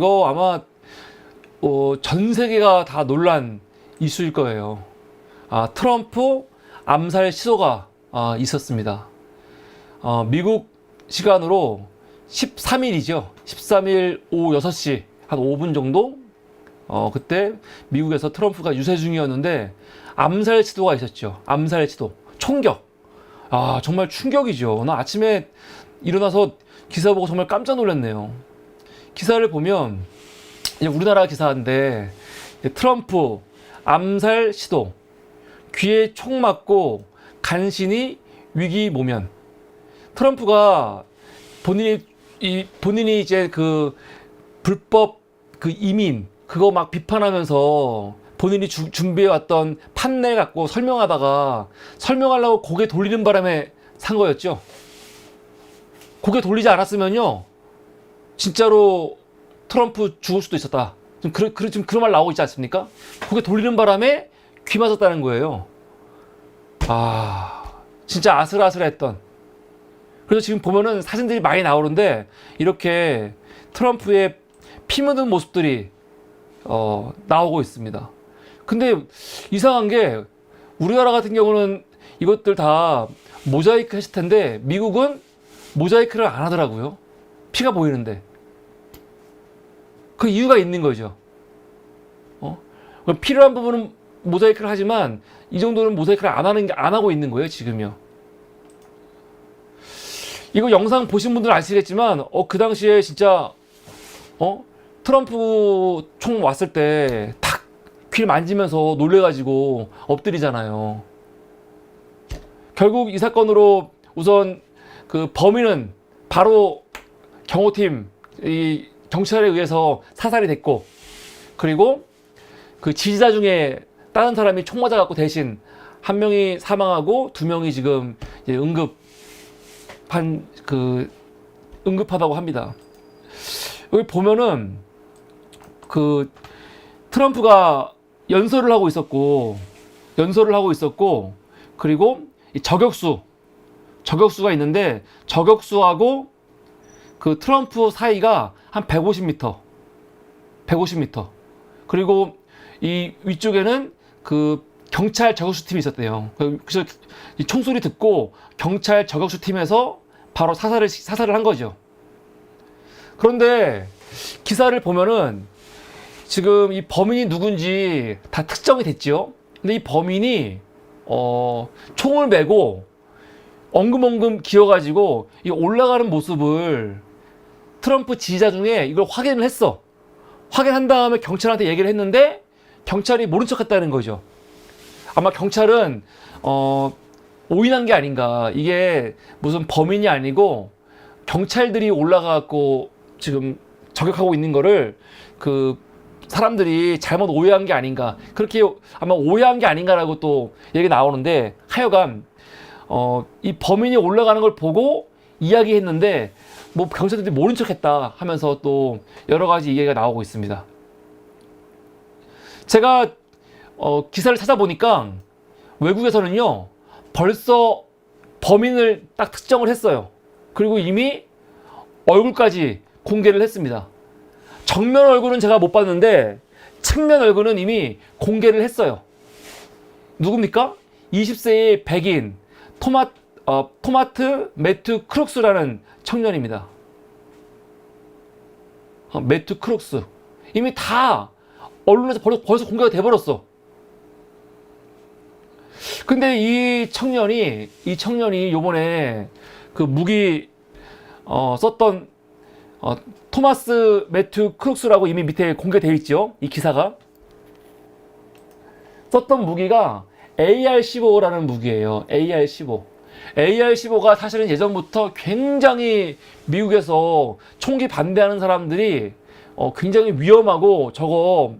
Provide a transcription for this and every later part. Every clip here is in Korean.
이거 아마 전 세계가 다 놀란 이슈일 거예요. 트럼프 암살 시도가 있었습니다. 미국 시간으로 13일이죠. 13일 오후 6시 한 5분 정도 그때 미국에서 트럼프가 유세 중이었는데 암살 시도가 있었죠. 암살 시도. 총격. 정말 충격이죠. 나 아침에 일어나서 기사 보고 정말 깜짝 놀랐네요. 기사를 보면 우리나라 기사인데 트럼프 암살 시도, 귀에 총 맞고 간신히 위기 모면. 트럼프가 본인이 이제 그 불법 그 이민 그거 막 비판하면서 본인이 준비해왔던 판넬 갖고 설명하려고 고개 돌리는 바람에 산 거였죠. 고개 돌리지 않았으면요 진짜로 트럼프 죽을 수도 있었다. 지금 그런 말 나오고 있지 않습니까? 고개 돌리는 바람에 귀 맞았다는 거예요. 진짜 아슬아슬했던. 그래서 지금 보면은 사진들이 많이 나오는데 이렇게 트럼프의 피 묻은 모습들이 나오고 있습니다. 근데 이상한 게 우리나라 같은 경우는 이것들 다 모자이크 했을 텐데 미국은 모자이크를 안 하더라고요. 피가 보이는데. 그 이유가 있는 거죠. 필요한 부분은 모자이크를 하지만 이 정도는 모자이크를 안 하고 있는 거예요, 지금요. 이거 영상 보신 분들은 아시겠지만, 그 당시에 진짜, 트럼프 총 왔을 때, 탁, 귀를 만지면서 놀래가지고 엎드리잖아요. 결국 이 사건으로 우선 그 범인은 바로 경호팀, 이 경찰에 의해서 사살이 됐고, 그리고 그 지지자 중에 다른 사람이 총 맞아갖고 대신 한 명이 사망하고 두 명이 지금 이제 응급하다고 합니다. 여기 보면은 그 트럼프가 연설을 하고 있었고 그리고 이 저격수가 있는데 저격수하고 그 트럼프 사이가 한 150m. 그리고 이 위쪽에는 그 경찰 저격수 팀이 있었대요. 그래서 이 총소리 듣고 경찰 저격수 팀에서 바로 사살을 한 거죠. 그런데 기사를 보면은 지금 이 범인이 누군지 다 특정이 됐죠. 근데 이 범인이 총을 메고 엉금엉금 기어가지고 이 올라가는 모습을 트럼프 지지자 중에 이걸 확인을 했어. 확인한 다음에 경찰한테 얘기를 했는데 경찰이 모른 척 했다는 거죠. 아마 경찰은 오인한 게 아닌가. 이게 무슨 범인이 아니고 경찰들이 올라가고 지금 저격하고 있는 거를 그 사람들이 잘못 오해한 게 아닌가. 그렇게 아마 오해한 게 아닌가라고 또 얘기 나오는데 하여간 이 범인이 올라가는 걸 보고 이야기했는데 뭐 경찰들이 모른 척 했다 하면서 또 여러 가지 이야기가 나오고 있습니다. 제가 기사를 찾아보니까 외국에서는요 벌써 범인을 딱 특정을 했어요. 그리고 이미 얼굴까지 공개를 했습니다. 정면 얼굴은 제가 못 봤는데 측면 얼굴은 이미 공개를 했어요. 누굽니까? 20세의 백인 토마트 매튜 크룩스라는 청년입니다. 매튜 크룩스 이미 다 언론에서 벌써 공개가 돼버렸어. 근데 이 청년이 요번에 그 무기 썼던 토마스 매튜 크룩스라고 이미 밑에 공개되어 있죠. 이 기사가 썼던 무기가 AR-15라는 무기예요. AR-15가 사실은 예전부터 굉장히 미국에서 총기 반대하는 사람들이 굉장히 위험하고 저거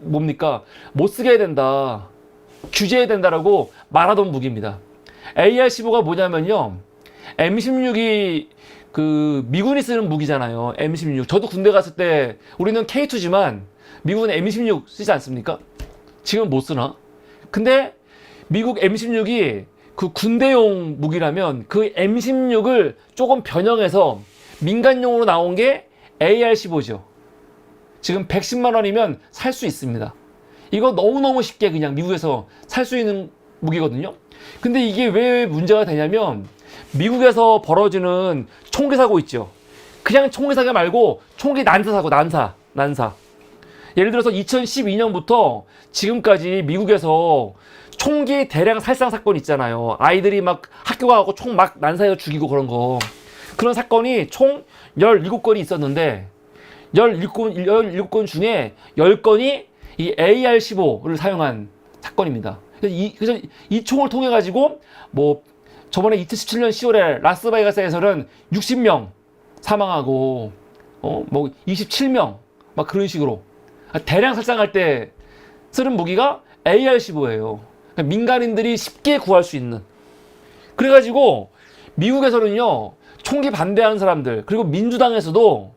뭡니까? 못 쓰게 해야 된다. 규제해야 된다라고 말하던 무기입니다. AR-15가 뭐냐면요. M16이 그 미군이 쓰는 무기잖아요. M16. 저도 군대 갔을 때 우리는 K2지만 미국은 M16 쓰지 않습니까? 지금 못 쓰나? 근데 미국 M16이 그 군대용 무기라면 그 M16을 조금 변형해서 민간용으로 나온 게 AR-15죠. 지금 110만 원이면 살 수 있습니다. 이거 너무너무 쉽게 그냥 미국에서 살 수 있는 무기거든요. 근데 이게 왜 문제가 되냐면 미국에서 벌어지는 총기 사고 있죠. 그냥 총기 사고 말고 총기 난사 사고, 난사. 예를 들어서 2012년부터 지금까지 미국에서 총기 대량 살상 사건 있잖아요. 아이들이 막 학교 가고 총 막 난사해서 죽이고 그런 거. 그런 사건이 총 17건이 있었는데 17건 중에 10건이 이 AR-15를 사용한 사건입니다. 그래서 이 총을 통해 가지고 뭐 저번에 2017년 10월에 라스베가스에서는 60명 사망하고 뭐 27명 막 그런 식으로 대량 살상할 때 쓰는 무기가 AR-15예요. 그러니까 민간인들이 쉽게 구할 수 있는. 그래가지고 미국에서는요 총기 반대하는 사람들 그리고 민주당에서도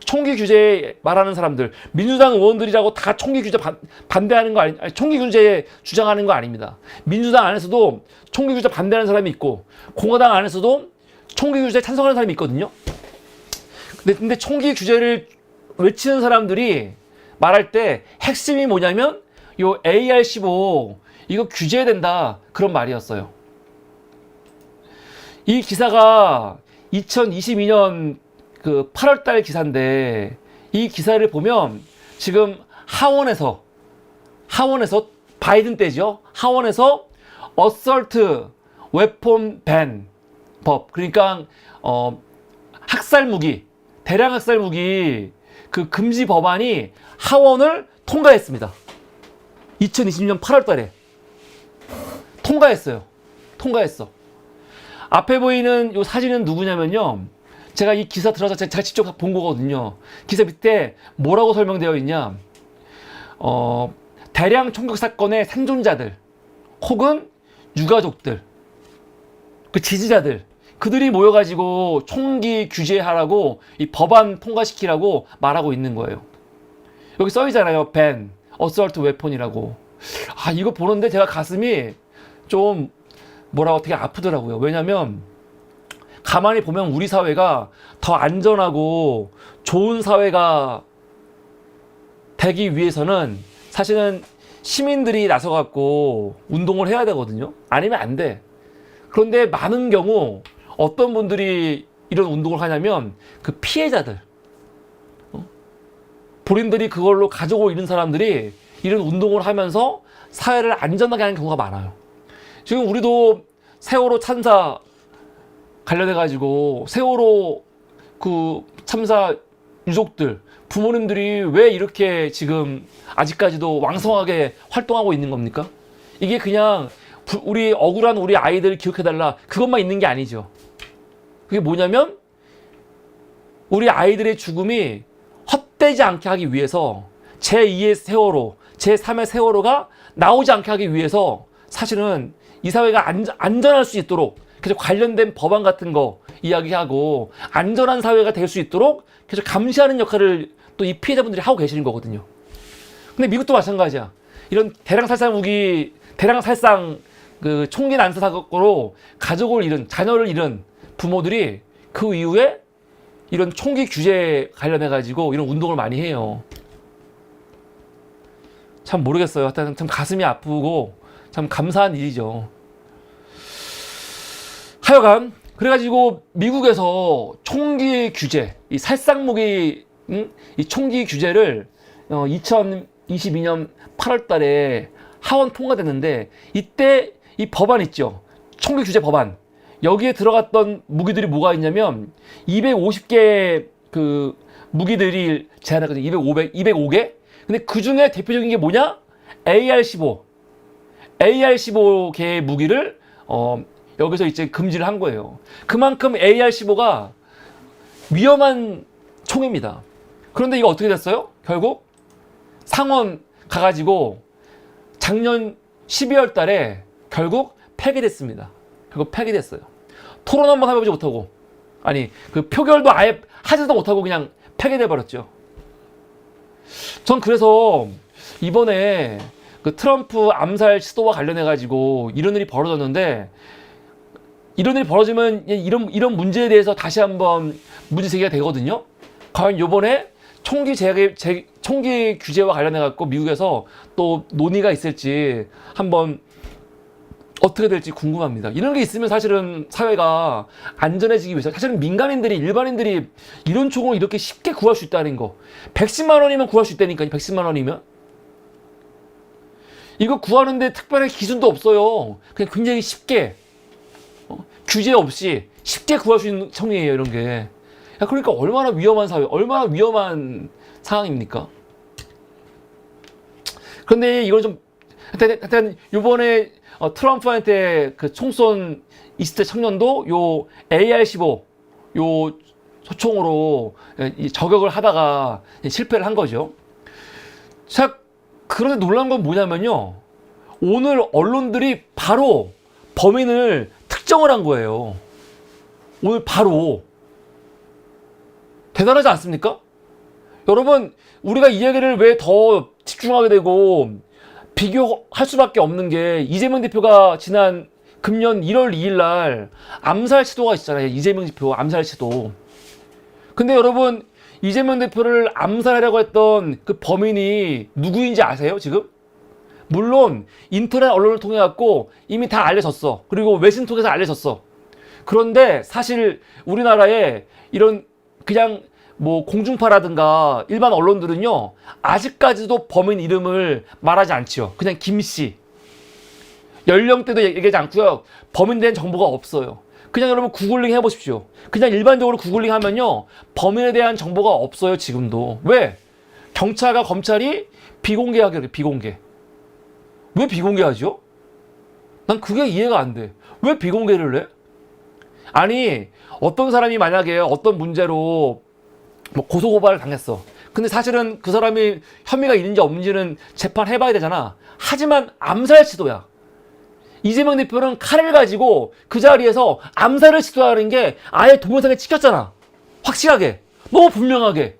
총기 규제 말하는 사람들, 민주당 의원들이라고 다 총기 규제 반대하는 거 아니, 총기 규제 주장하는 거 아닙니다. 민주당 안에서도 총기 규제 반대하는 사람이 있고, 공화당 안에서도 총기 규제 찬성하는 사람이 있거든요. 근데 총기 규제를 외치는 사람들이 말할 때 핵심이 뭐냐면, 요 AR-15 이거 규제해야 된다 그런 말이었어요. 이 기사가 2022년 그 8월달 기사인데 이 기사를 보면 지금 하원에서 바이든 때죠. 하원에서 어설트 웨폰 밴 법 그러니까 학살 무기 대량 학살 무기 그 금지 법안이 하원을 통과했습니다. 2020년 8월달에 통과했어. 앞에 보이는 이 사진은 누구냐면요. 제가 이 기사 들어서 제가 직접 본 거거든요. 기사 밑에 뭐라고 설명되어 있냐. 대량 총격 사건의 생존자들 혹은 유가족들 그 지지자들 그들이 모여가지고 총기 규제하라고 이 법안 통과시키라고 말하고 있는 거예요. 여기 써있잖아요. 밴, 어설트 웨폰이라고. 아 이거 보는데 제가 가슴이 좀 뭐라고 되게 아프더라고요. 왜냐면 가만히 보면 우리 사회가 더 안전하고 좋은 사회가 되기 위해서는 사실은 시민들이 나서갖고 운동을 해야 되거든요. 아니면 안 돼. 그런데 많은 경우 어떤 분들이 이런 운동을 하냐면 그 피해자들, 본인들이 그걸로 가족을 잃은 사람들이 이런 운동을 하면서 사회를 안전하게 하는 경우가 많아요. 지금 우리도 세월호 참사 관련해가지고 세월호 그 참사 유족들 부모님들이 왜 이렇게 지금 아직까지도 왕성하게 활동하고 있는 겁니까? 이게 그냥 우리 억울한 우리 아이들 기억해달라 그것만 있는 게 아니죠. 그게 뭐냐면 우리 아이들의 죽음이 헛되지 않게 하기 위해서 제2의 세월호, 제3의 세월호가 나오지 않게 하기 위해서 사실은 이 사회가 안전할 수 있도록 그래서 관련된 법안 같은 거 이야기하고 안전한 사회가 될 수 있도록 계속 감시하는 역할을 또 이 피해자분들이 하고 계시는 거거든요. 근데 미국도 마찬가지야. 이런 대량 살상 무기, 대량 살상 그 총기 난사 사고로 가족을 잃은, 자녀를 잃은 부모들이 그 이후에 이런 총기 규제 관련해가지고 이런 운동을 많이 해요. 참 모르겠어요. 하여튼 참 가슴이 아프고 참 감사한 일이죠. 하여간 그래가지고 미국에서 총기 규제, 이 살상무기, 이 총기 규제를 2022년 8월달에 하원 통과됐는데 이때 이 법안 있죠. 총기 규제 법안. 여기에 들어갔던 무기들이 뭐가 있냐면 250개 그 무기들이 제한했거든요. 205개. 근데 그 중에 대표적인 게 뭐냐? AR-15개의 무기를 여기서 이제 금지를 한 거예요. 그만큼 AR-15가 위험한 총입니다. 그런데 이거 어떻게 됐어요? 결국 상원 가가지고 작년 12월 달에 결국 폐기됐습니다. 결국 폐기됐어요. 토론 한번 해보지 못하고 아니 그 표결도 아예 하지도 못하고 그냥 폐기돼 버렸죠. 전 그래서 이번에 그 트럼프 암살 시도와 관련해가지고 이런 일이 벌어졌는데 이런 일이 벌어지면 이런 문제에 대해서 다시 한번 문제 제기가 되거든요. 과연 요번에 총기 총기 규제와 관련해 갖고 미국에서 또 논의가 있을지 한번 어떻게 될지 궁금합니다. 이런 게 있으면 사실은 사회가 안전해지기 위해서 사실은 민간인들이 일반인들이 이런 총을 이렇게 쉽게 구할 수 있다는 거 110만 원이면 구할 수 있다니까요. 110만 원이면 이거 구하는데 특별한 기준도 없어요. 그냥 굉장히 쉽게 규제 없이 쉽게 구할 수 있는 총이에요. 이런 게 그러니까 얼마나 위험한 사회 얼마나 위험한 상황입니까? 그런데 이건 좀 하여튼 요번에 트럼프한테 그 총쏜 20대 청년도 요 AR-15 요 소총으로 저격을 하다가 실패를 한 거죠. 자, 그런데 놀란 건 뭐냐면요. 오늘 언론들이 바로 범인을 특정을 한 거예요. 오늘 바로. 대단하지 않습니까? 여러분, 우리가 이 얘기를 왜 더 집중하게 되고 비교할 수밖에 없는 게 이재명 대표가 지난 금년 1월 2일 날 암살 시도가 있잖아요. 이재명 대표 암살 시도. 근데 여러분, 이재명 대표를 암살하려고 했던 그 범인이 누구인지 아세요, 지금? 물론 인터넷 언론을 통해 갖고 이미 다 알려졌어. 그리고 외신 통해서 알려졌어. 그런데 사실 우리나라에 이런 그냥 뭐 공중파라든가 일반 언론들은요 아직까지도 범인 이름을 말하지 않지요. 그냥 김씨 연령대도 얘기하지 않고요. 범인에 대한 정보가 없어요. 그냥 여러분 구글링 해보십시오. 그냥 일반적으로 구글링 하면요 범인에 대한 정보가 없어요. 지금도. 왜? 경찰과 검찰이 비공개하게 그래. 비공개. 왜 비공개하죠? 난 그게 이해가 안 돼. 왜 비공개를 해? 아니 어떤 사람이 만약에 어떤 문제로 뭐 고소고발을 당했어. 근데 사실은 그 사람이 혐의가 있는지 없는지는 재판해봐야 되잖아. 하지만 암살 시도야. 이재명 대표는 칼을 가지고 그 자리에서 암살을 시도하는 게 아예 동영상에 찍혔잖아. 확실하게. 너무 분명하게.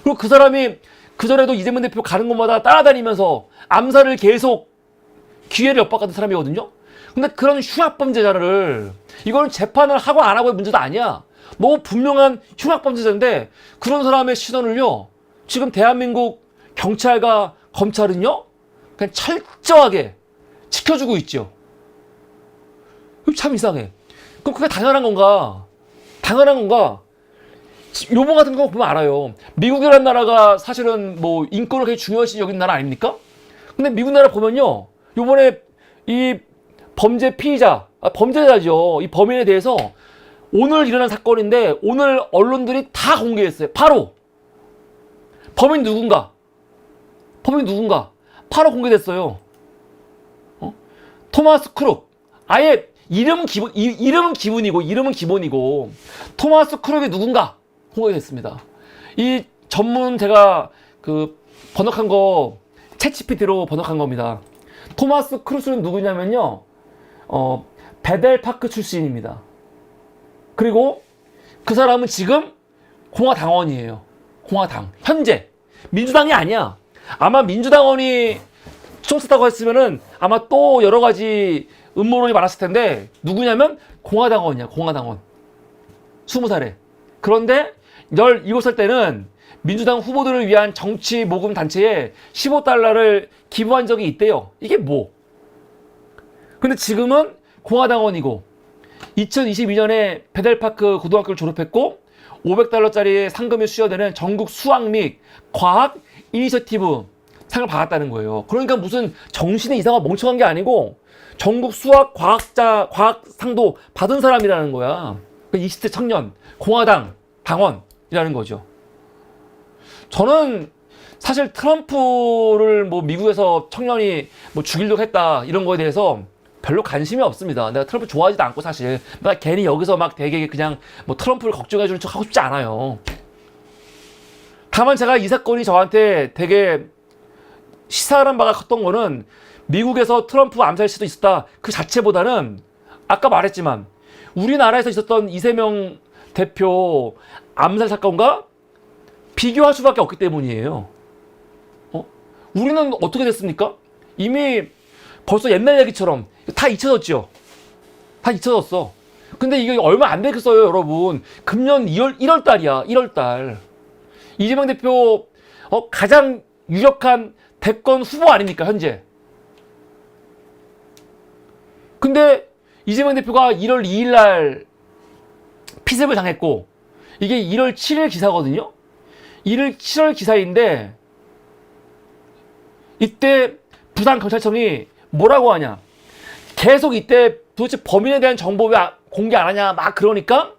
그리고 그 사람이 그전에도 이재명 대표 가는 곳마다 따라다니면서 암살을 계속 기회를 엿박았던 사람이거든요. 근데 그런 흉악범죄자를 이거는 재판을 하고 안 하고의 문제도 아니야. 너무 분명한 흉악범죄자인데 그런 사람의 시선을요 지금 대한민국 경찰과 검찰은요 그냥 철저하게 지켜주고 있죠. 참 이상해. 그럼 그게 당연한 건가? 당연한 건가? 요번 같은 거 보면 알아요. 미국이라는 나라가 사실은 뭐 인권을 굉장히 중요시 여기는 나라 아닙니까? 근데 미국 나라 보면요 요번에 이 범죄 피의자 범죄자죠. 이 범인에 대해서 오늘 일어난 사건인데 오늘 언론들이 다 공개했어요. 바로 범인 누군가 바로 공개됐어요. 토마스 크룩. 아예 이름은 기본이고 토마스 크룩이 누군가 공개됐습니다. 이 전문 제가 그 번역한 거 챗GPT로 번역한 겁니다. 토마스 크루스는 누구냐면요 베델파크 출신입니다. 그리고 그 사람은 지금 공화당원이에요. 공화당. 현재. 민주당이 아니야. 아마 민주당원이 총쓰다고 했으면은 아마 또 여러 가지 음모론이 많았을 텐데 누구냐면 공화당원이야. 공화당원. 20살에. 그런데 17살 때는 민주당 후보들을 위한 정치 모금 단체에 15달러를 기부한 적이 있대요. 이게 뭐? 근데 지금은 공화당원이고 2022년에 베델파크 고등학교를 졸업했고 500달러짜리 상금이 수여되는 전국 수학 및 과학 이니셔티브 상을 받았다는 거예요. 그러니까 무슨 정신에 이상한 멍청한 게 아니고 전국 수학 과학상도 받은 사람이라는 거야. 20대 청년, 공화당 당원이라는 거죠. 저는 사실 트럼프를 뭐 미국에서 청년이 뭐 죽이려고 했다 이런 거에 대해서 별로 관심이 없습니다. 내가 트럼프 좋아하지도 않고 사실 내가 괜히 여기서 막 되게 그냥 뭐 트럼프를 걱정해주는 척 하고 싶지 않아요. 다만 제가 이 사건이 저한테 되게 시사하는 바가 컸던 거는 미국에서 트럼프 암살 시도 있었다 그 자체보다는 아까 말했지만 우리나라에서 있었던 이재명 대표 암살 사건과 비교할 수밖에 없기 때문이에요. 우리는 어떻게 됐습니까? 이미 벌써 옛날 얘기처럼 다 잊혀졌죠. 다 잊혀졌어. 근데 이게 얼마 안 됐어요, 여러분. 금년 1월 달이야. 1월 달. 이재명 대표 가장 유력한 대권 후보 아닙니까, 현재? 근데 이재명 대표가 1월 2일 날 피습을 당했고, 이게 1월 7일 기사거든요? 1월 7일 기사인데, 이때 부산경찰청이 뭐라고 하냐? 계속 이때 도대체 범인에 대한 정보 왜 공개 안 하냐? 막 그러니까,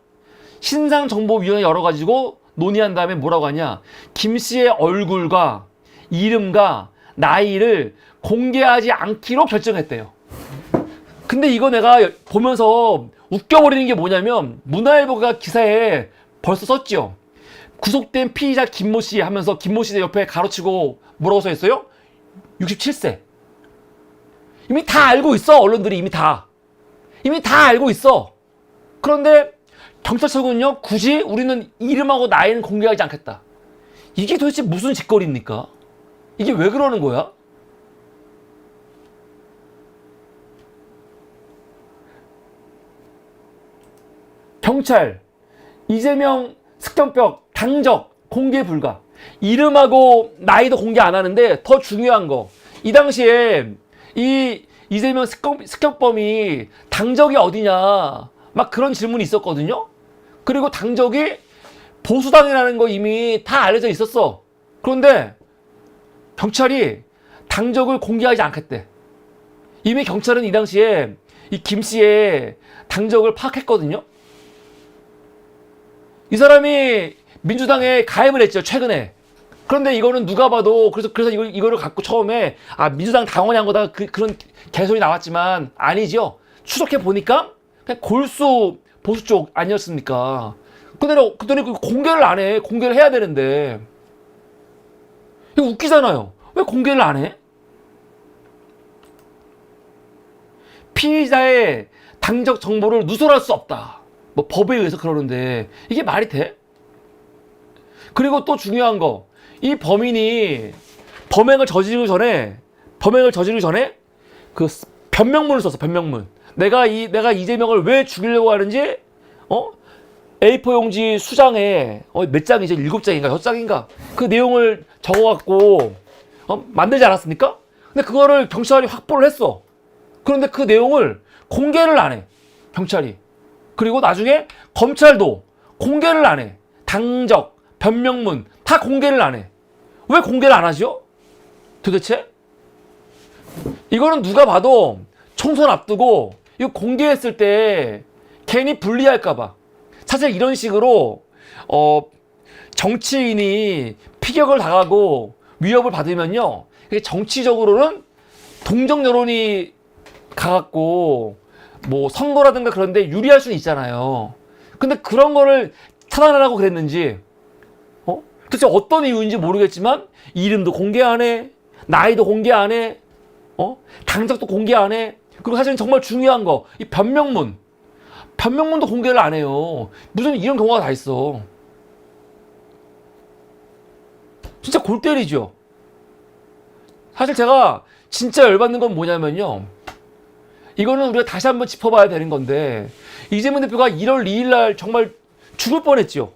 신상정보위원회 열어가지고 논의한 다음에 뭐라고 하냐? 김 씨의 얼굴과 이름과 나이를 공개하지 않기로 결정했대요. 근데 이거 내가 보면서 웃겨버리는 게 뭐냐면, 문화일보가 기사에 벌써 썼죠. 구속된 피의자 김모 씨 하면서 김모 씨 옆에 가로치고 뭐라고 써있어요? 67세. 이미 다 알고 있어. 언론들이 이미 다 알고 있어. 그런데 경찰청은요, 굳이 우리는 이름하고 나이는 공개하지 않겠다. 이게 도대체 무슨 짓거리입니까? 이게 왜 그러는 거야? 경찰, 이재명 습격벽 당적 공개 불가. 이름하고 나이도 공개 안 하는데, 더 중요한 거, 이 당시에 이 이재명 습격범이 당적이 어디냐 막 그런 질문이 있었거든요. 그리고 당적이 보수당이라는 거 이미 다 알려져 있었어. 그런데 경찰이 당적을 공개하지 않겠대. 이미 경찰은 이 당시에 이 김 씨의 당적을 파악했거든요. 이 사람이 민주당에 가입을 했죠, 최근에. 그런데 이거는 누가 봐도, 그래서 이거를 갖고 처음에 민주당 당원이 한 거다, 그런 개소리 나왔지만 아니죠. 추적해 보니까 그냥 골수 보수 쪽 아니었습니까? 그랬더니 공개를 안 해. 공개를 해야 되는데. 이거 웃기잖아요. 왜 공개를 안 해? 피의자의 당적 정보를 누설할 수 없다, 뭐 법에 의해서 그러는데 이게 말이 돼? 그리고 또 중요한 거, 이 범인이 범행을 저지르기 전에 그 변명문을 썼어. 변명문. 내가 이재명을 왜 죽이려고 하는지, A4 용지 수장에 몇 장이죠? 7장인가 6장인가 그 내용을 적어갖고 만들지 않았습니까? 근데 그거를 경찰이 확보를 했어. 그런데 그 내용을 공개를 안 해, 경찰이. 그리고 나중에 검찰도 공개를 안 해. 당적, 변명문 다 공개를 안 해. 왜 공개를 안 하죠? 도대체? 이거는 누가 봐도 총선 앞두고 이거 공개했을 때 괜히 불리할까봐. 사실 이런 식으로 정치인이 피격을 당하고 위협을 받으면요, 정치적으로는 동정 여론이 가갖고 뭐 선거라든가 그런데 유리할 수는 있잖아요. 근데 그런 거를 차단하라고 그랬는지, 도대체 어떤 이유인지 모르겠지만 이름도 공개 안 해, 나이도 공개 안 해, 당적도 공개 안 해. 그리고 사실 정말 중요한 거, 이 변명문도 공개를 안 해요. 무슨 이런 경우가 다 있어. 진짜 골 때리죠. 사실 제가 진짜 열받는 건 뭐냐면요, 이거는 우리가 다시 한번 짚어봐야 되는 건데, 이재명 대표가 1월 2일 날 정말 죽을 뻔했죠.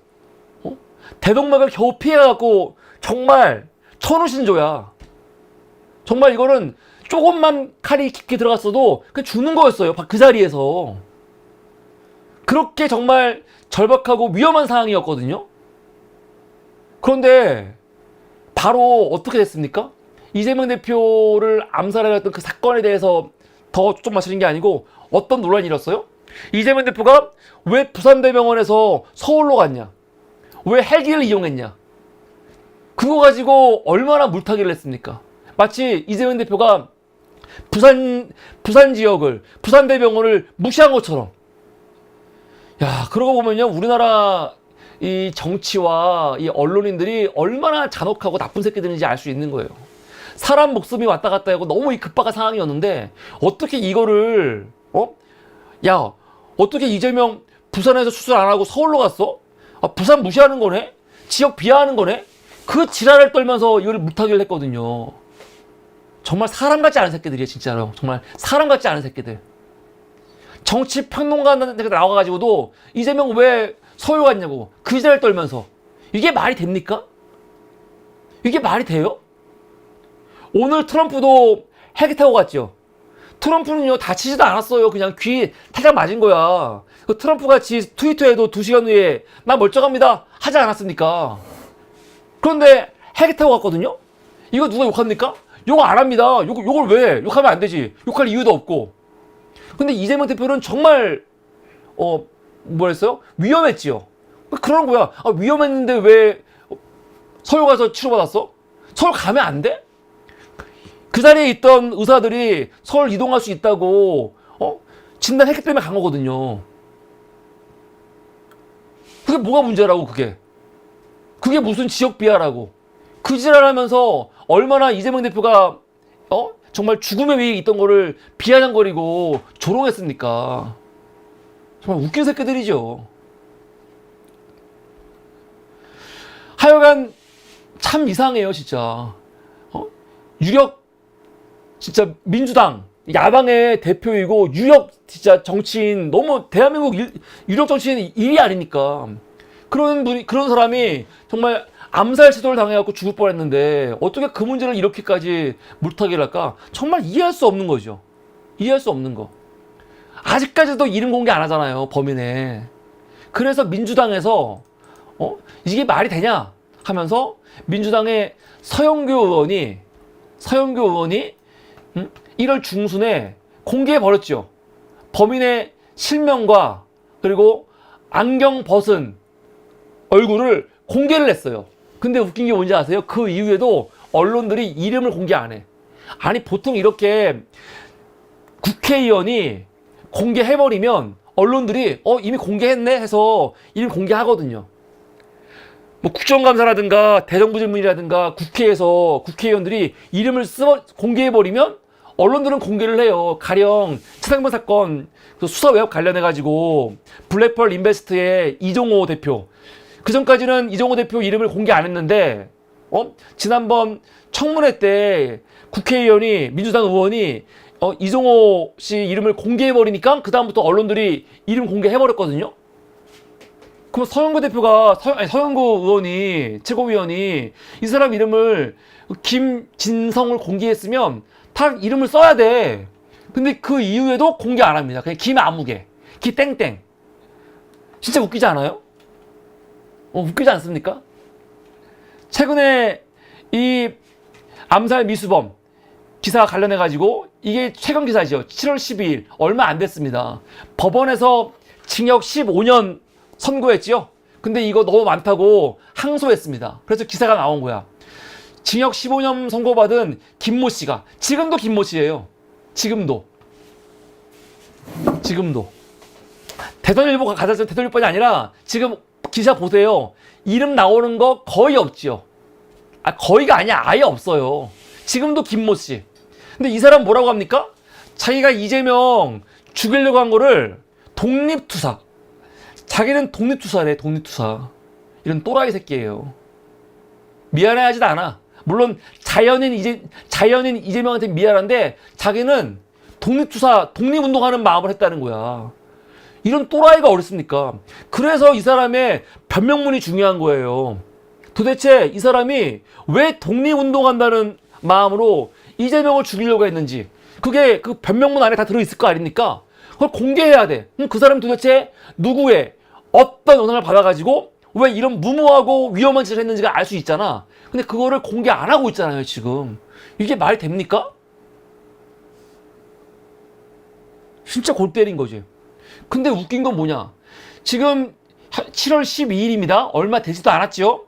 대동맥을 겨우 피해갖고 정말 천우신조야. 정말 이거는 조금만 칼이 깊게 들어갔어도 그냥 죽는 거였어요, 그 자리에서. 그렇게 정말 절박하고 위험한 상황이었거든요. 그런데 바로 어떻게 됐습니까? 이재명 대표를 암살하였던 그 사건에 대해서 더 초점 맞추는 게 아니고 어떤 논란이 일었어요? 이재명 대표가 왜 부산대병원에서 서울로 갔냐? 왜 헬기를 이용했냐? 그거 가지고 얼마나 물타기를 했습니까? 마치 이재명 대표가 부산 지역을, 부산대병원을 무시한 것처럼. 야, 그러고 보면요, 우리나라 이 정치와 이 언론인들이 얼마나 잔혹하고 나쁜 새끼들인지 알 수 있는 거예요. 사람 목숨이 왔다 갔다 하고 너무 급박한 상황이었는데 어떻게 이거를 어떻게 이재명 부산에서 수술 안 하고 서울로 갔어? 부산 무시하는 거네? 지역 비하하는 거네? 그 지랄을 떨면서 이걸 물타기를 했거든요. 정말 사람 같지 않은 새끼들이에요, 진짜로. 정말 사람 같지 않은 새끼들. 정치 평론가한테 나와가지고도 이재명 왜 서울 갔냐고 그 지랄을 떨면서. 이게 말이 됩니까? 이게 말이 돼요? 오늘 트럼프도 헬기 타고 갔죠. 트럼프는요, 다치지도 않았어요. 그냥 귀 타작 맞은 거야. 그 트럼프 같이 트위터에도 2시간 후에 나 멀쩡합니다 하지 않았습니까? 그런데 헬기 타고 갔거든요? 이거 누가 욕합니까? 욕 안 합니다. 욕을 왜? 욕하면 안 되지. 욕할 이유도 없고. 근데 이재명 대표는 정말, 뭐랬어요? 위험했지요. 그런 거야. 아, 위험했는데 왜 서울 가서 치료받았어? 서울 가면 안 돼? 그 자리에 있던 의사들이 서울 이동할 수 있다고 진단했기 때문에 간 거거든요. 그게 뭐가 문제라고, 그게 무슨 지역 비하라고. 그 지랄하면서 얼마나 이재명 대표가 정말 죽음의 위에 있던 거를 비아냥거리고 조롱했습니까? 정말 웃긴 새끼들이죠. 하여간 참 이상해요, 진짜. 유력 진짜 민주당 야당의 대표이고 유력 진짜 정치인, 너무 대한민국 유력 정치인 1위 아닙니까? 그런 사람이 정말 암살 시도를 당해갖고 죽을 뻔했는데 어떻게 그 문제를 이렇게까지 물타기를 할까? 정말 이해할 수 없는 거죠. 이해할 수 없는 거. 아직까지도 이름 공개 안 하잖아요, 범인의. 그래서 민주당에서 이게 말이 되냐 하면서 민주당의 서영교 의원이 1월 중순에 공개해 버렸죠. 범인의 실명과 그리고 안경 벗은 얼굴을 공개를 했어요. 근데 웃긴 게 뭔지 아세요? 그 이후에도 언론들이 이름을 공개 안 해. 아니, 보통 이렇게 국회의원이 공개해버리면 언론들이 이미 공개했네 해서 이름 공개하거든요. 뭐 국정감사라든가 대정부질문이라든가 국회에서 국회의원들이 이름을 공개해버리면 언론들은 공개를 해요. 가령 차상범 사건 수사 외압 관련해가지고 블랙펄 인베스트의 이종호 대표, 그 전까지는 이종호 대표 이름을 공개 안 했는데 지난번 청문회 때 국회의원이, 민주당 의원이 이종호 씨 이름을 공개해버리니까 그 다음부터 언론들이 이름 공개해버렸거든요. 그럼 서영구 의원이, 최고위원이 이 사람 이름을, 김진성을 공개했으면 다 이름을 써야 돼. 근데 그 이후에도 공개 안 합니다. 그냥 김아무개, 기땡땡. 진짜 웃기지 않아요? 웃기지 않습니까? 최근에 이 암살 미수범 기사 관련해가지고, 이게 최근 기사죠. 7월 12일, 얼마 안 됐습니다. 법원에서 징역 15년 선고했지요. 근데 이거 너무 많다고 항소했습니다. 그래서 기사가 나온 거야. 징역 15년 선고받은 김모 씨가, 지금도 김모 씨예요. 지금도. 대선일보가 가졌던 대선일보가 아니라 지금 기사 보세요. 이름 나오는 거 거의 없지요. 거의가 아니야. 아예 없어요. 지금도 김모 씨. 근데 이 사람 뭐라고 합니까? 자기가 이재명 죽이려고 한 거를 독립투사. 자기는 독립투사래, 독립투사. 이런 또라이 새끼예요. 미안해하지도 않아. 물론 자연인 이재명한테 미안한데 자기는 독립투사, 독립운동하는 마음을 했다는 거야. 이런 또라이가 어딨습니까? 그래서 이 사람의 변명문이 중요한 거예요. 도대체 이 사람이 왜 독립운동한다는 마음으로 이재명을 죽이려고 했는지, 그게 그 변명문 안에 다 들어있을 거 아닙니까? 그걸 공개해야 돼. 그럼 그 사람 도대체 누구의 어떤 영상을 받아가지고 왜 이런 무모하고 위험한 짓을 했는지가 알 수 있잖아. 근데 그거를 공개 안 하고 있잖아요, 지금. 이게 말이 됩니까? 진짜 골 때린 거지. 근데 웃긴 건 뭐냐? 지금 7월 12일입니다. 얼마 되지도 않았죠?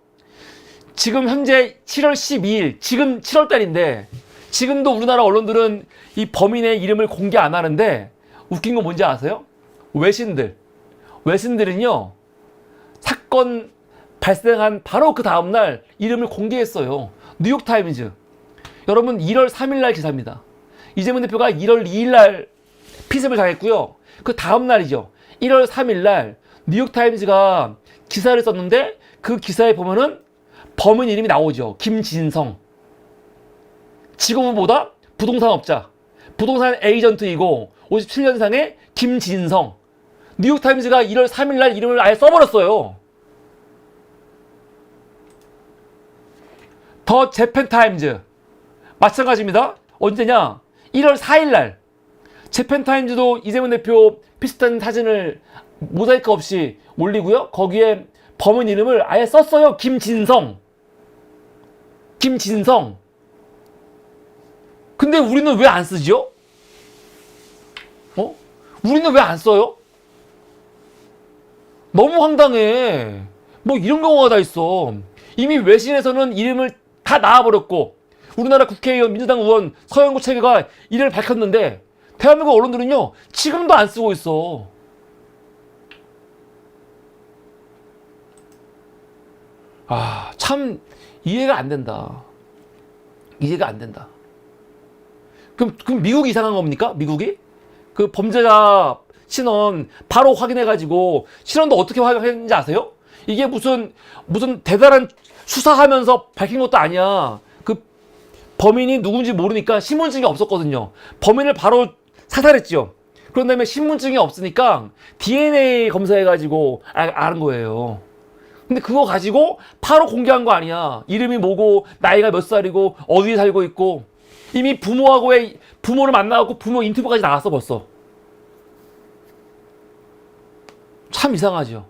지금 현재 7월 12일, 지금 7월 달인데, 지금도 우리나라 언론들은 이 범인의 이름을 공개 안 하는데, 웃긴 건 뭔지 아세요? 외신들은요, 사건 발생한 바로 그 다음날 이름을 공개했어요. 뉴욕타임즈. 여러분, 1월 3일날 기사입니다. 이재명 대표가 1월 2일날 피습을 당했고요. 그 다음날이죠. 1월 3일날 뉴욕타임즈가 기사를 썼는데, 그 기사에 보면은 범인 이름이 나오죠. 김진성. 직업은 부동산업자. 부동산 에이전트이고 57년상의 김진성. 뉴욕타임즈가 1월 3일날 이름을 아예 써버렸어요. 더 재팬타임즈 마찬가지입니다. 언제냐? 1월 4일 날 재팬타임즈도 이재명 대표 비슷한 사진을 모자이크 없이 올리고요. 거기에 범인 이름을 아예 썼어요. 김진성. 근데 우리는 왜 안 쓰죠? 우리는 왜 안 써요? 너무 황당해. 뭐 이런 경우가 다 있어. 이미 외신에서는 이름을 다 나와버렸고 우리나라 국회의원, 민주당 의원, 서영구 체계가 이름을 밝혔는데 대한민국 언론들은요 지금도 안 쓰고 있어. 참 이해가 안 된다. 그럼 미국이 이상한 겁니까? 미국이? 그 범죄자 신원 바로 확인해가지고 신원도 어떻게 확인했는지 아세요? 이게 무슨 대단한 수사하면서 밝힌 것도 아니야. 그 범인이 누군지 모르니까 신분증이 없었거든요. 범인을 바로 사살했죠. 그런 다음에 신분증이 없으니까 DNA 검사해가지고 아는 거예요. 근데 그거 가지고 바로 공개한 거 아니야. 이름이 뭐고 나이가 몇 살이고 어디에 살고 있고 이미 부모를 만나고 부모 인터뷰까지 나갔어 벌써. 참 이상하죠.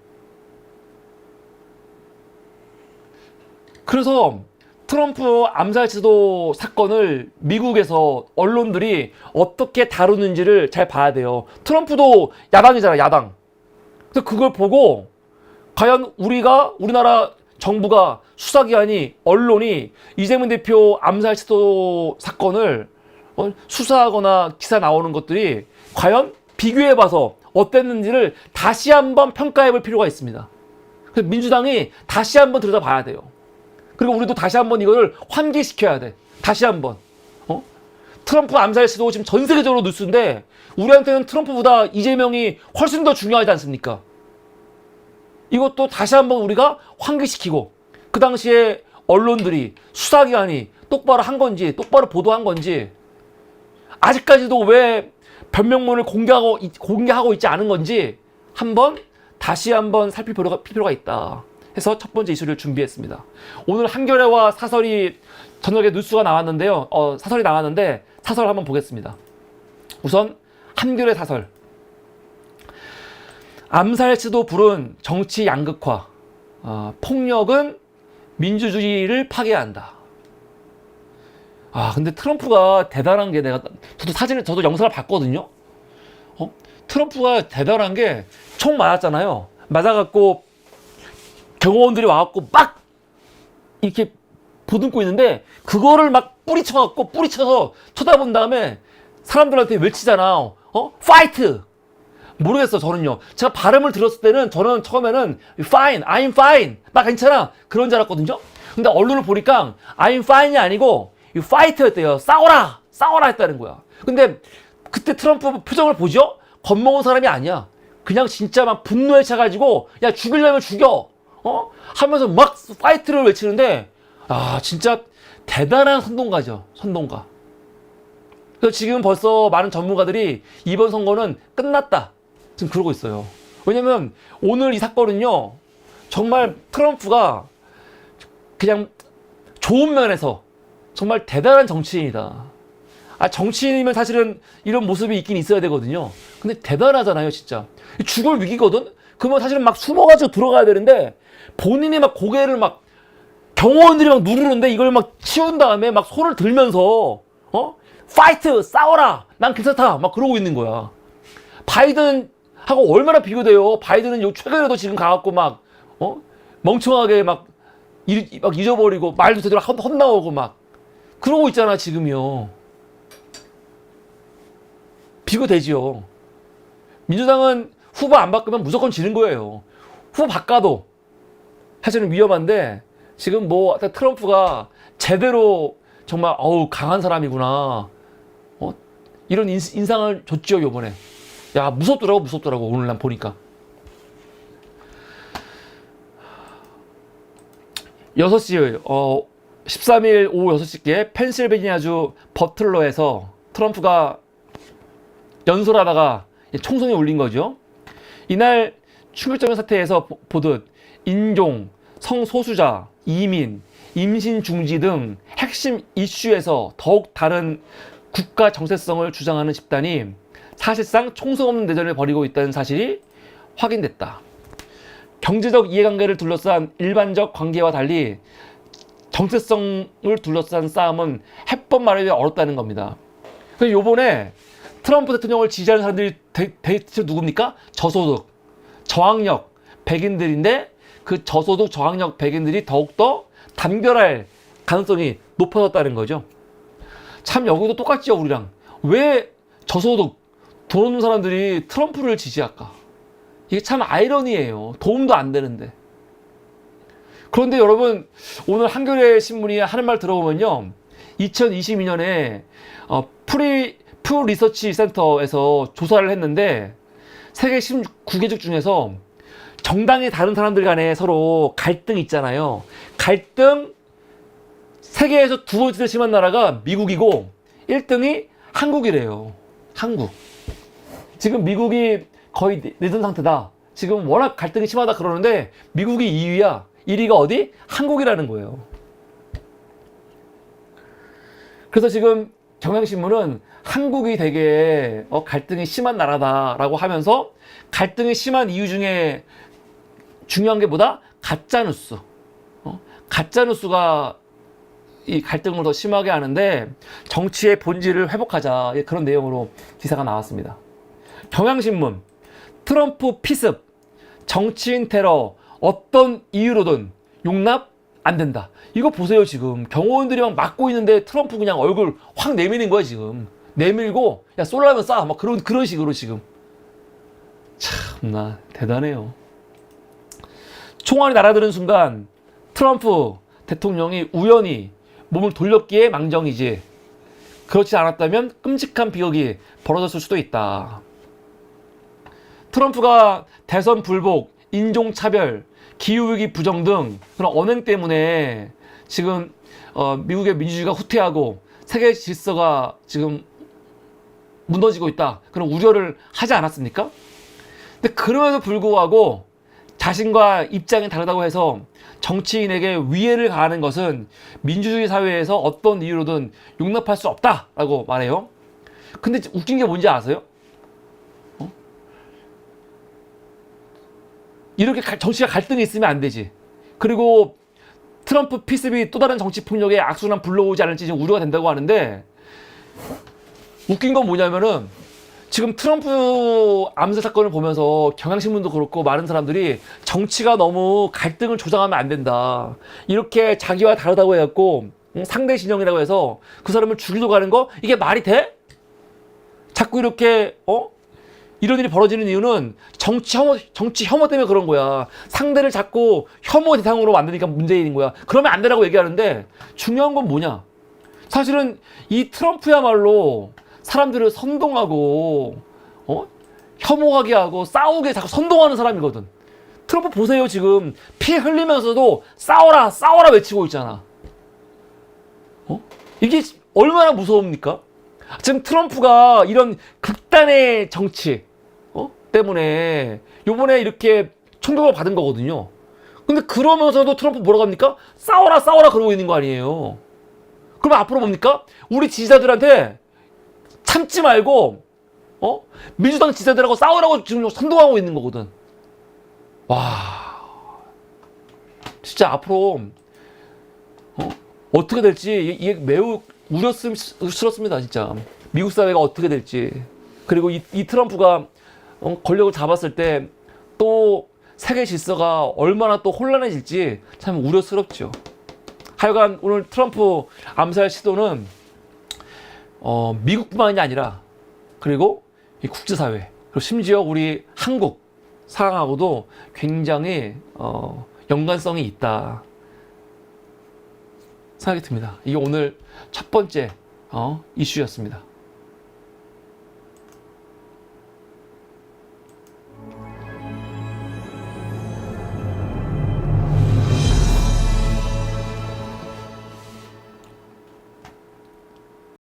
그래서 트럼프 암살치도 사건을 미국에서 언론들이 어떻게 다루는지를 잘 봐야 돼요. 트럼프도 야당이잖아, 야당. 그래서 그걸 보고 과연 우리나라 정부가 수사기관이 언론이 이재명 대표 암살치도 사건을 수사하거나 기사 나오는 것들이 과연 비교해봐서 어땠는지를 다시 한번 평가해볼 필요가 있습니다. 그래서 민주당이 다시 한번 들여다봐야 돼요. 그리고 우리도 다시 한번 이거를 환기시켜야 돼. 다시 한번. 트럼프 암살 시도 지금 전 세계적으로 뉴스인데 우리한테는 트럼프보다 이재명이 훨씬 더 중요하지 않습니까? 이것도 다시 한번 우리가 환기시키고 그 당시에 언론들이 수사기관이 똑바로 한 건지 똑바로 보도한 건지 아직까지도 왜 변명문을 공개하고 있지 않은 건지 다시 한번 살필 필요가 있다 해서 첫 번째 이슈를 준비했습니다. 오늘 한겨레와 사설이 저녁에 뉴스가 나왔는데요. 사설이 나왔는데 사설 한번 보겠습니다. 우선 한겨레 사설. 암살치도 불은 정치 양극화. 폭력은 민주주의를 파괴한다. 근데 트럼프가 대단한 게 저도 영상을 봤거든요. 트럼프가 대단한 게 총 맞았잖아요. 맞아갖고 경호원들이 와갖고 막 이렇게 보듬고 있는데 그거를 막 뿌리쳐서 쳐다본 다음에 사람들한테 외치잖아. 파이트! 모르겠어, 저는요. 제가 발음을 들었을 때는 저는 처음에는 fine, I'm fine. 나 괜찮아. 그런 줄 알았거든요. 근데 언론을 보니까 I'm fine이 아니고 you fight였대요. 싸워라! 했다는 거야. 근데 그때 트럼프 표정을 보죠? 겁먹은 사람이 아니야. 그냥 진짜 막 분노에 차가지고 야 죽이려면 죽여. 하면서 막 파이트를 외치는데 진짜 대단한 선동가죠. 선동가. 그래서 지금 벌써 많은 전문가들이 이번 선거는 끝났다. 지금 그러고 있어요. 왜냐면 오늘 이 사건은요. 정말 트럼프가 그냥 좋은 면에서 정말 대단한 정치인이다. 정치인이면 사실은 이런 모습이 있긴 있어야 되거든요. 근데 대단하잖아요, 진짜. 죽을 위기거든? 그러면 사실은 막 숨어가지고 들어가야 되는데 본인이 막 고개를 막 경호원들이 막 누르는데 이걸 막 치운 다음에 막 손을 들면서 파이트! 싸워라! 난 괜찮다! 막 그러고 있는 거야. 바이든하고 얼마나 비교돼요? 바이든은 최근에도 지금 가갖고 막 멍청하게 막 잊어버리고 말도 제대로 헛나오고 막 그러고 있잖아, 지금이요. 비교되지요. 민주당은 후보 안 바꾸면 무조건 지는 거예요. 후보 바꿔도 사실은 위험한데 지금 트럼프가 제대로 정말 강한 사람이구나. 이런 인상을 줬죠, 요번에. 야, 무섭더라고 오늘 난 보니까. 6시 13일 오후 6시께 펜실베니아주 버틀러에서 트럼프가 연설하다가 총성이 울린 거죠. 이날 충격적인 사태에서 보듯 인종, 성소수자, 이민, 임신 중지 등 핵심 이슈에서 더욱 다른 국가 정체성을 주장하는 집단이 사실상 총성 없는 대전을 벌이고 있다는 사실이 확인됐다. 경제적 이해관계를 둘러싼 일반적 관계와 달리 정체성을 둘러싼 싸움은 해법 마련이 어렵다는 겁니다. 그래서 요번에 트럼프 대통령을 지지하는 사람들이 대체 누굽니까? 저소득, 저학력, 백인들인데 그 저소득, 저학력 백인들이 더욱더 단결할 가능성이 높아졌다는 거죠. 참 여기도 똑같죠, 우리랑. 왜 저소득, 돈 없는 사람들이 트럼프를 지지할까? 이게 참 아이러니예요. 도움도 안 되는데. 그런데 여러분, 오늘 한겨레 신문이 하는 말 들어보면요. 2022년에 퓨 리서치 센터에서 조사를 했는데 세계 19개국 중에서 정당이 다른 사람들 간에 서로 갈등 있잖아요. 갈등 세계에서 두 번째 심한 나라가 미국이고 1등이 한국이래요. 한국. 지금 미국이 거의 내전 상태다. 지금 워낙 갈등이 심하다 그러는데 미국이 2위야. 1위가 어디? 한국이라는 거예요. 그래서 지금 경향신문은 한국이 되게 갈등이 심한 나라다라고 하면서 갈등이 심한 이유 중에 중요한 게 뭐다? 가짜뉴스. 가짜뉴스가 이 갈등을 더 심하게 하는데 정치의 본질을 회복하자. 그런 내용으로 기사가 나왔습니다. 경향신문, 트럼프 피습, 정치인 테러, 어떤 이유로든 용납 안 된다. 이거 보세요, 지금. 경호원들이 막 막고 있는데 트럼프 그냥 얼굴 확 내미는 거야, 지금. 내밀고, 야, 쏠라면 쏴. 막 그런 식으로 지금. 참나, 대단해요. 총알이 날아드는 순간 트럼프 대통령이 우연히 몸을 돌렸기에 망정이지. 그렇지 않았다면 끔찍한 비극이 벌어졌을 수도 있다. 트럼프가 대선 불복, 인종차별, 기후위기 부정 등 그런 언행 때문에 지금 미국의 민주주의가 후퇴하고 세계 질서가 지금 무너지고 있다. 그런 우려를 하지 않았습니까? 근데 그럼에도 불구하고 자신과 입장이 다르다고 해서 정치인에게 위해를 가하는 것은 민주주의 사회에서 어떤 이유로든 용납할 수 없다라고 말해요. 근데 웃긴 게 뭔지 아세요? 이렇게 정치가 갈등이 있으면 안 되지. 그리고 트럼프 피습이 또 다른 정치 폭력에 악순환 불러오지 않을지 지금 우려가 된다고 하는데 웃긴 건 뭐냐면은 지금 트럼프 암살 사건을 보면서 경향신문도 그렇고 많은 사람들이 정치가 너무 갈등을 조장하면 안 된다. 이렇게 자기와 다르다고 해갖고 상대 진영이라고 해서 그 사람을 죽이려고 하는 거 이게 말이 돼? 자꾸 이렇게 이런 일이 벌어지는 이유는 정치 혐오 때문에 그런 거야. 상대를 자꾸 혐오 대상으로 만드니까 문제인 거야. 그러면 안 되라고 얘기하는데 중요한 건 뭐냐? 사실은 이 트럼프야말로 사람들을 선동하고 혐오하게 하고 싸우게 자꾸 선동하는 사람이거든. 트럼프 보세요. 지금 피 흘리면서도 싸워라 싸워라 외치고 있잖아. 이게 얼마나 무서웁니까? 지금 트럼프가 이런 극단의 정치 때문에 요번에 이렇게 총격을 받은 거거든요. 근데 그러면서도 트럼프 뭐라고 합니까? 싸워라 싸워라 그러고 있는 거 아니에요. 그럼 앞으로 뭡니까? 우리 지지자들한테 참지 말고 민주당 지지자들하고 싸우라고 지금 선동하고 있는 거거든. 와, 진짜 앞으로 어떻게 될지 이게 매우 우려스럽습니다. 진짜 미국 사회가 어떻게 될지. 그리고 이 트럼프가 권력을 잡았을 때 또 세계 질서가 얼마나 또 혼란해질지 참 우려스럽죠. 하여간 오늘 트럼프 암살 시도는 미국뿐만이 아니라 그리고 이 국제사회 그리고 심지어 우리 한국 상황하고도 굉장히 연관성이 있다 생각이 듭니다. 이게 오늘 첫 번째 이슈였습니다.